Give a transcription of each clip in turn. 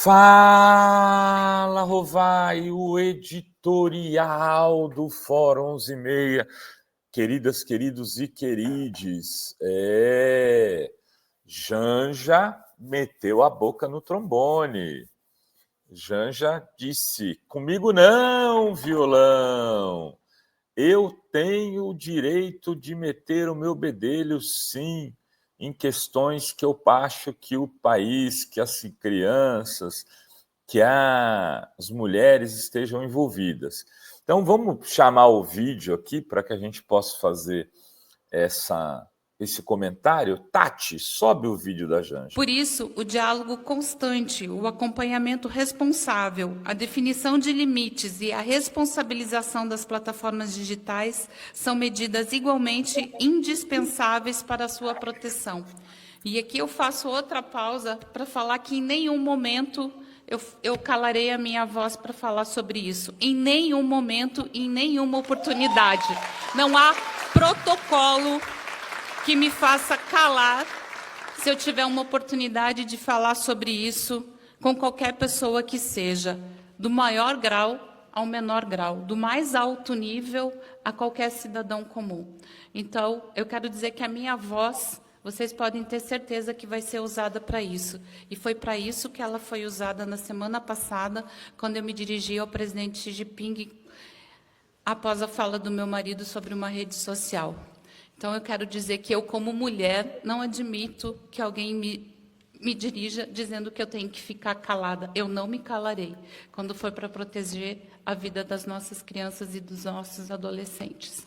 Fala, Rovai, o editorial do Fórum 11:30. Queridas, queridos e querides, Janja meteu a boca no trombone. Janja disse, comigo não, violão. Eu tenho o direito de meter o meu bedelho, sim, em questões que eu acho que o país, que as crianças, que as mulheres estejam envolvidas. Então, vamos chamar o vídeo aqui para que a gente possa fazer esse comentário. Tati, sobe o vídeo da Janja. Por isso, o diálogo constante, o acompanhamento responsável, a definição de limites e a responsabilização das plataformas digitais são medidas igualmente indispensáveis para a sua proteção. E aqui eu faço outra pausa para falar que em nenhum momento eu calarei a minha voz para falar sobre isso. Em nenhum momento, em nenhuma oportunidade. Não há protocolo que me faça calar se eu tiver uma oportunidade de falar sobre isso com qualquer pessoa que seja, do maior grau ao menor grau, do mais alto nível a qualquer cidadão comum. Então, eu quero dizer que a minha voz, vocês podem ter certeza que vai ser usada para isso. E foi para isso que ela foi usada na semana passada, quando eu me dirigi ao presidente Xi Jinping, após a fala do meu marido sobre uma rede social. Então, eu quero dizer que eu, como mulher, não admito que alguém me dirija dizendo que eu tenho que ficar calada. Eu não me calarei quando for para proteger a vida das nossas crianças e dos nossos adolescentes.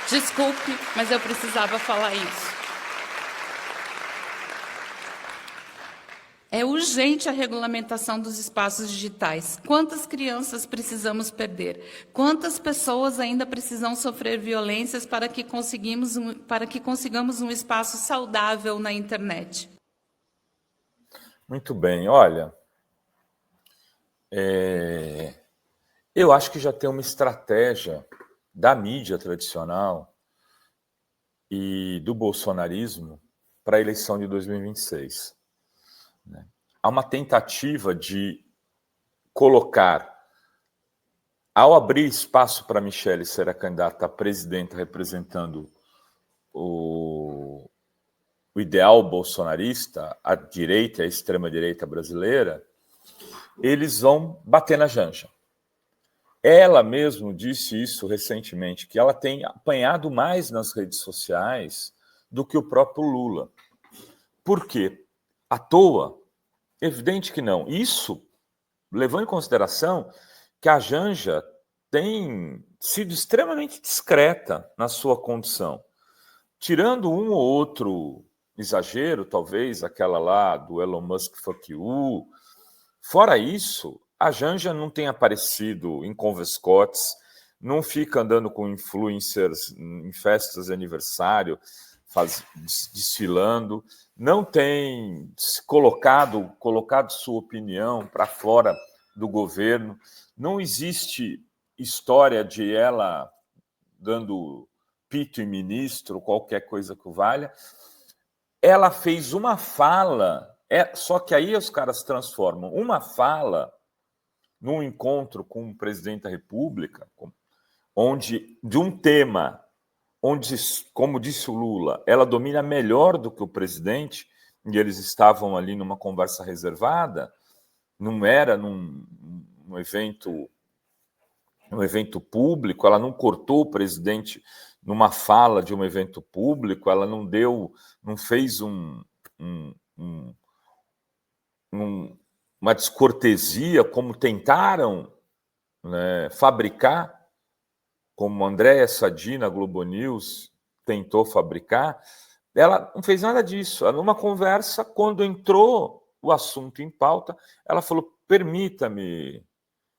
Desculpe, mas eu precisava falar isso. É urgente a regulamentação dos espaços digitais. Quantas crianças precisamos perder? Quantas pessoas ainda precisam sofrer violências para que consigamos um espaço saudável na internet? Muito bem, olha, eu acho que já tem uma estratégia da mídia tradicional e do bolsonarismo para a eleição de 2026. Há uma tentativa de colocar, ao abrir espaço para Michele ser a candidata a presidenta representando o ideal bolsonarista, a direita e a extrema-direita brasileira, eles vão bater na Janja. Ela mesmo disse isso recentemente, que ela tem apanhado mais nas redes sociais do que o próprio Lula. Por quê? À toa? Evidente que não. Isso levando em consideração que a Janja tem sido extremamente discreta na sua condição. Tirando um ou outro exagero, talvez aquela lá do Elon Musk fuck you, fora isso, a Janja não tem aparecido em convescotes, não fica andando com influencers em festas de aniversário, desfilando, não tem colocado sua opinião para fora do governo, não existe história de ela dando pito em ministro, qualquer coisa que valha. Ela fez uma fala, só que aí os caras transformam uma fala num encontro com o presidente da República, onde de um tema, onde, como disse o Lula, ela domina melhor do que o presidente, e eles estavam ali numa conversa reservada, não era num evento público, ela não cortou o presidente numa fala de um evento público, ela não fez uma descortesia, como tentaram, né, fabricar, como Andréa Sadi na Globo News tentou fabricar. Ela não fez nada disso. Ela, numa conversa, quando entrou o assunto em pauta, ela falou: permita-me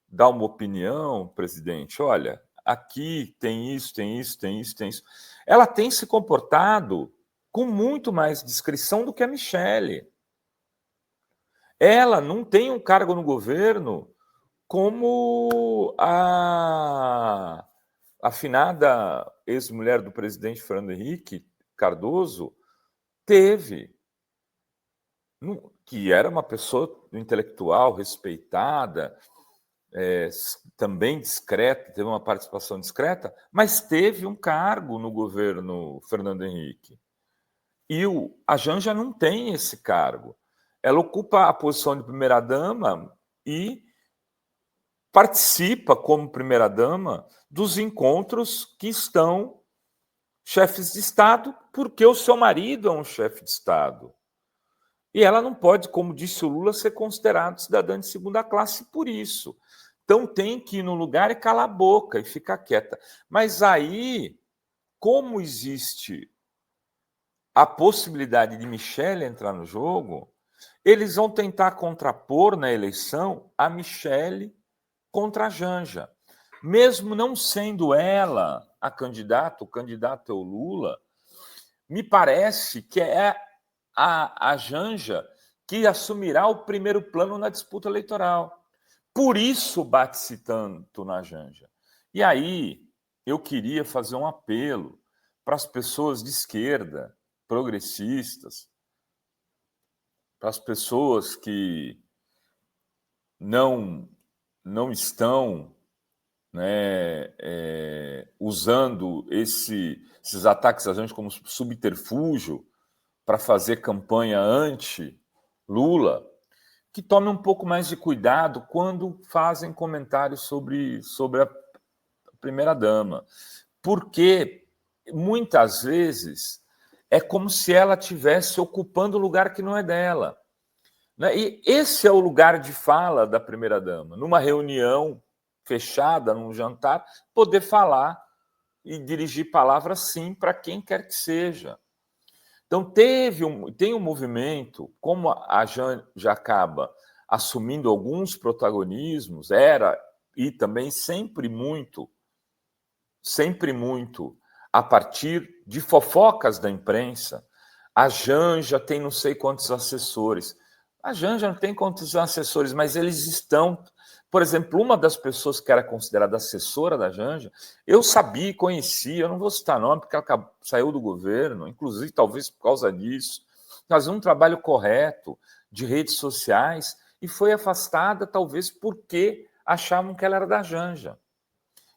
dar uma opinião, presidente. Olha, aqui tem isso, tem isso, tem isso, tem isso. Ela tem se comportado com muito mais discrição do que a Michele. Ela não tem um cargo no governo como a afinada ex-mulher do presidente Fernando Henrique Cardoso teve. que era uma pessoa intelectual, respeitada, também discreta, teve uma participação discreta, mas teve um cargo no governo Fernando Henrique. E a Janja não tem esse cargo. Ela ocupa a posição de primeira-dama e participa, como primeira-dama, dos encontros que estão chefes de Estado, porque o seu marido é um chefe de Estado. E ela não pode, como disse o Lula, ser considerada cidadã de segunda classe por isso. Então tem que ir no lugar e calar a boca e ficar quieta. Mas aí, como existe a possibilidade de Michele entrar no jogo, eles vão tentar contrapor na eleição a Michele contra a Janja. Mesmo não sendo ela a candidata, o candidato é o Lula, me parece que é a Janja que assumirá o primeiro plano na disputa eleitoral. Por isso bate-se tanto na Janja. E aí eu queria fazer um apelo para as pessoas de esquerda, progressistas, para as pessoas que não estão, né, usando esses ataques a gente como subterfúgio para fazer campanha anti-Lula, que tomem um pouco mais de cuidado quando fazem comentários sobre a primeira-dama. Porque, muitas vezes, é como se ela estivesse ocupando o lugar que não é dela. E esse é o lugar de fala da primeira-dama. Numa reunião fechada, num jantar, poder falar e dirigir palavras, sim, para quem quer que seja. Então, tem um movimento, como a já acaba assumindo alguns protagonismos, era e também sempre muito a partir de fofocas da imprensa. A Janja tem não sei quantos assessores. A Janja não tem quantos assessores, mas eles estão... Por exemplo, uma das pessoas que era considerada assessora da Janja, eu sabia, conhecia, eu não vou citar nome, porque ela saiu do governo, inclusive talvez por causa disso, fazia um trabalho correto de redes sociais e foi afastada talvez porque achavam que ela era da Janja.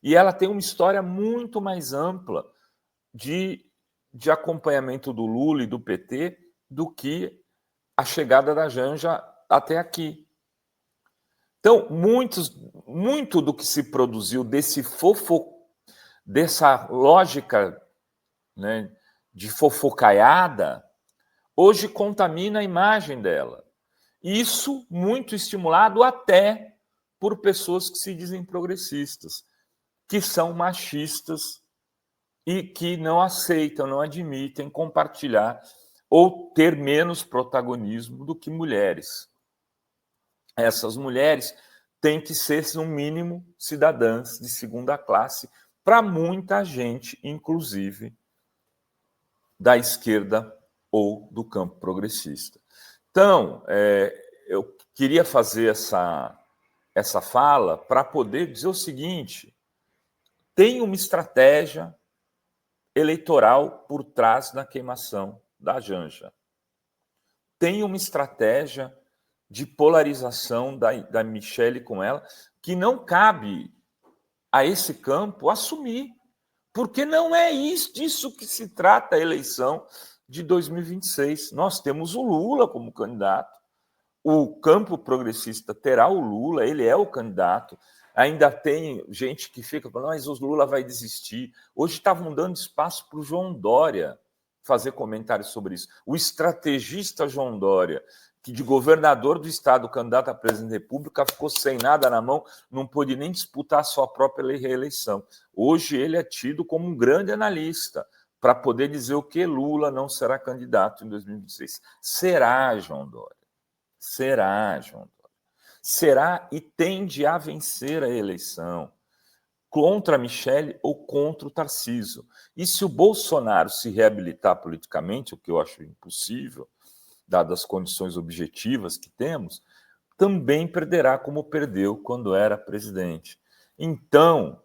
E ela tem uma história muito mais ampla de acompanhamento do Lula e do PT do que a chegada da Janja até aqui. Então, muito do que se produziu dessa lógica, né, de fofocaiada, hoje contamina a imagem dela. Isso muito estimulado até por pessoas que se dizem progressistas, que são machistas e que não aceitam, não admitem compartilhar ou ter menos protagonismo do que mulheres. Essas mulheres têm que ser, no mínimo, cidadãs de segunda classe para muita gente, inclusive da esquerda ou do campo progressista. Então, eu queria fazer essa fala para poder dizer o seguinte: tem uma estratégia eleitoral por trás da queimação da Janja. Tem uma estratégia de polarização da Michele com ela, que não cabe a esse campo assumir, porque não é disso que se trata a eleição de 2026. Nós temos o Lula como candidato, o campo progressista terá o Lula, ele é o candidato. Ainda tem gente que fica falando, mas o Lula vai desistir. Hoje estavam dando espaço para o João Dória fazer comentários sobre isso. O estrategista João Dória, que de governador do estado, candidato a presidente da República, ficou sem nada na mão, não pôde nem disputar a sua própria reeleição. Hoje ele é tido como um grande analista para poder dizer o que Lula não será candidato em 2026. Será, João Dória. Será, João Dória. Será e tende a vencer a eleição contra a Michele ou contra o Tarcísio. E se o Bolsonaro se reabilitar politicamente, o que eu acho impossível, dadas as condições objetivas que temos, também perderá como perdeu quando era presidente. Então,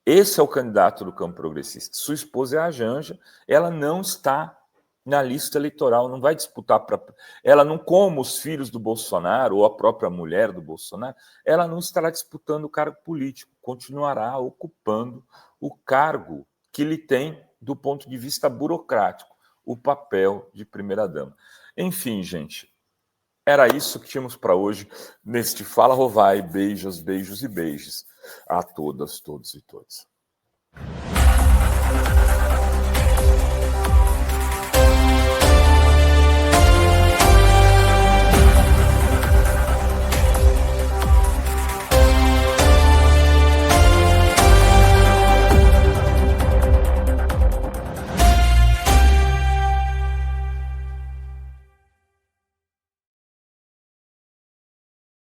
esse é o candidato do campo progressista. Sua esposa é a Janja, ela não está na lista eleitoral, não vai disputar para... Ela não, como os filhos do Bolsonaro, ou a própria mulher do Bolsonaro, ela não estará disputando o cargo político, continuará ocupando o cargo que lhe tem do ponto de vista burocrático, o papel de primeira-dama. Enfim, gente, era isso que tínhamos para hoje neste Fala Rovai. Beijos, beijos e beijos a todas, todos e todas.